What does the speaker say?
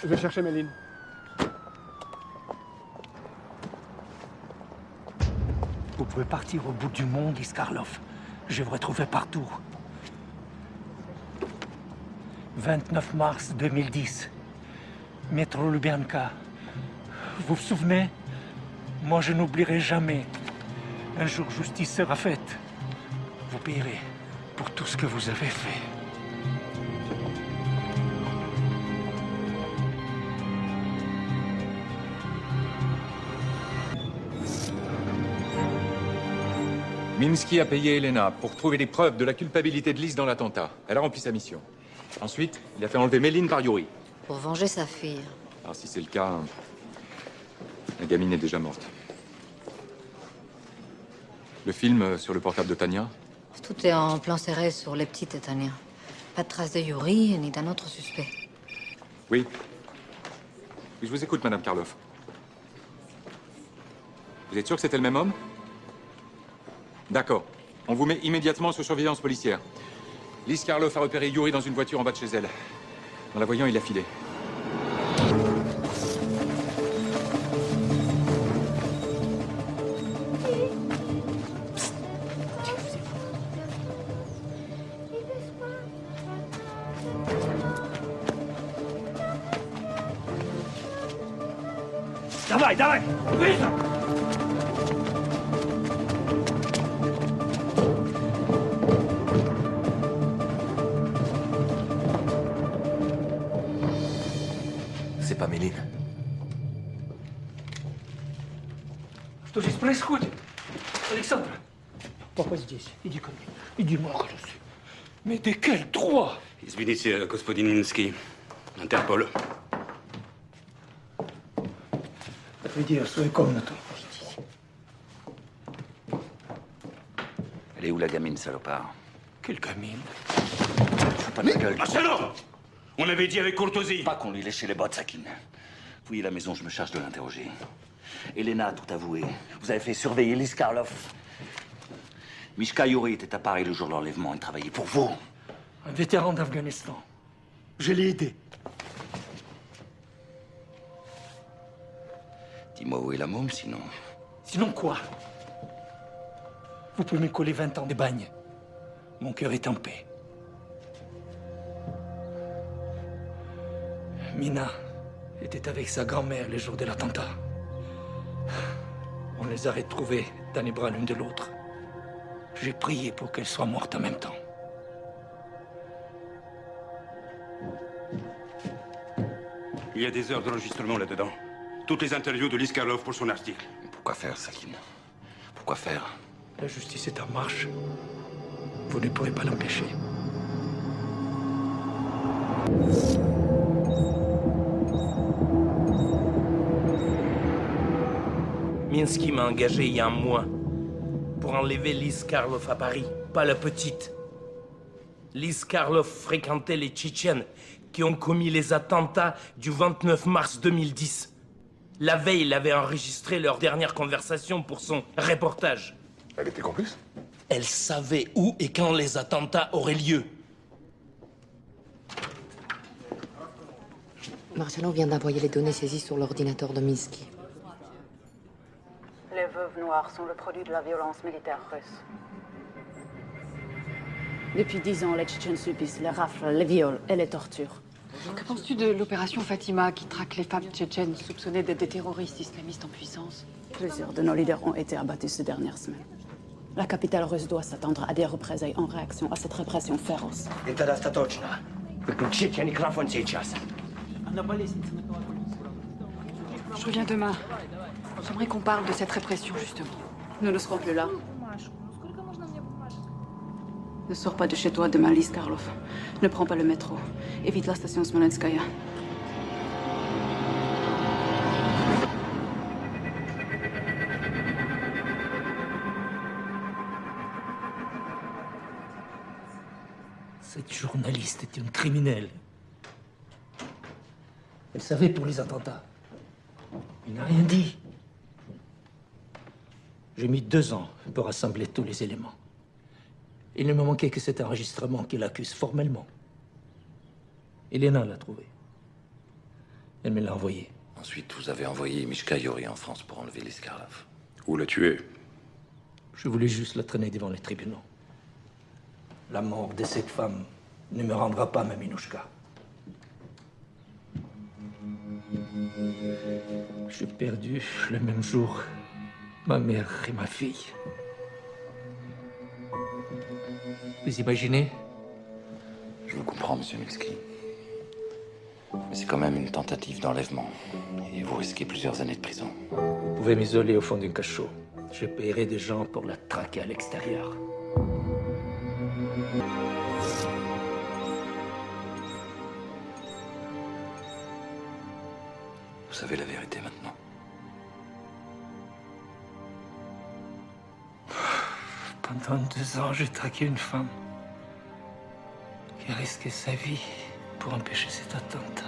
Je vais chercher Méline. Vous pouvez partir au bout du monde, Iskarlov. Je vous retrouverai partout. 29 mars 2010. Métro Lubyanka. Vous vous souvenez? Moi, je n'oublierai jamais. Un jour, justice sera faite. Vous payerez pour tout ce que vous avez fait. Minsky a payé Elena pour trouver les preuves de la culpabilité de Lise dans l'attentat. Elle a rempli sa mission. Ensuite, il a fait enlever Méline par Yuri. Pour venger sa fille. Alors si c'est le cas, la gamine est déjà morte. Le film sur le portable de Tania? Tout est en plan serré sur les petites et Tania. Pas de traces de Yuri ni d'un autre suspect. Oui. Je vous écoute, Madame Karloff. Vous êtes sûr que c'était le même homme? D'accord. On vous met immédiatement sous surveillance policière. Lise Karloff a repéré Yuri dans une voiture en bas de chez elle. En la voyant, il a filé. Давай, давай! Быстро! C'est pas Méline. Что здесь происходит? Александра! Папа здесь. Иди ко мне. Иди, Маркус. Mais de quel droit? Извините, господин Минский. Интерпол. Отведи ее в свою комнату. Elle est où la gamine, salopard? Quelle gamine? Fous pas de la gueule. Marcelo! On avait dit avec courtoisie. Pas qu'on lui léchait les bottes, Sakine. Fouillez la maison, je me charge de l'interroger. Elena a tout avoué. Vous avez fait surveiller Lise Karloff. Mishka Yuri était à Paris le jour de l'enlèvement. Il travaillait pour vous. Un vétéran d'Afghanistan. Je l'ai aidé. Dis-moi où est la môme, sinon. Sinon quoi? Vous pouvez me coller 20 ans de bagne. Mon cœur est en paix. Mina était avec sa grand-mère le jour de l'attentat. On les a retrouvés dans les bras l'une de l'autre. J'ai prié pour qu'elles soient mortes en même temps. Il y a des heures d'enregistrement là-dedans. Toutes les interviews de Lise Karloff pour son article. Pourquoi faire, Sakine? Pourquoi faire? La justice est en marche. Vous ne pourrez pas l'empêcher. Minsky m'a engagé il y a un mois pour enlever Lise Karloff à Paris, pas la petite. Lise Karloff fréquentait les Tchétchènes qui ont commis les attentats du 29 mars 2010. La veille, il avait enregistré leur dernière conversation pour son reportage. Elle était complice? Elle savait où et quand les attentats auraient lieu. Marcelo vient d'envoyer les données saisies sur l'ordinateur de Minsky. Les veuves noires sont le produit de la violence militaire russe. Depuis 10 ans, les Tchétchènes subissent les rafles, les viols et les tortures. Que penses-tu de l'opération Fatima qui traque les femmes tchétchènes soupçonnées d'être des terroristes islamistes en puissance? Plusieurs de nos leaders ont été abattus ces dernières semaines. La capitale russe doit s'attendre à des représailles en réaction à cette répression féroce. Je reviens demain. J'aimerais qu'on parle de cette répression, justement. Nous ne serons plus là. Ne sors pas de chez toi demain, Lise Karloff. Ne prends pas le métro. Évite la station Smolenskaya. Cette journaliste est une criminelle. Elle savait pour les attentats. Il n'a rien dit. J'ai mis 2 ans pour rassembler tous les éléments. Il ne me manquait que cet enregistrement qui l'accuse formellement. Elena l'a trouvé. Elle me l'a envoyé. Ensuite, vous avez envoyé Mishka Yori en France pour enlever Liskarlov. Ou la tuer. Je voulais juste la traîner devant les tribunaux. La mort de cette femme ne me rendra pas ma Minouchka. J'ai perdu le même jour ma mère et ma fille. Vous imaginez? Je vous comprends, monsieur Milski. Mais c'est quand même une tentative d'enlèvement. Et vous risquez plusieurs années de prison. Vous pouvez m'isoler au fond d'un cachot. Je paierai des gens pour la traquer à l'extérieur. Vous savez la vérité maintenant. Pendant 2 ans, j'ai traqué une femme qui a risqué sa vie pour empêcher cet attentat.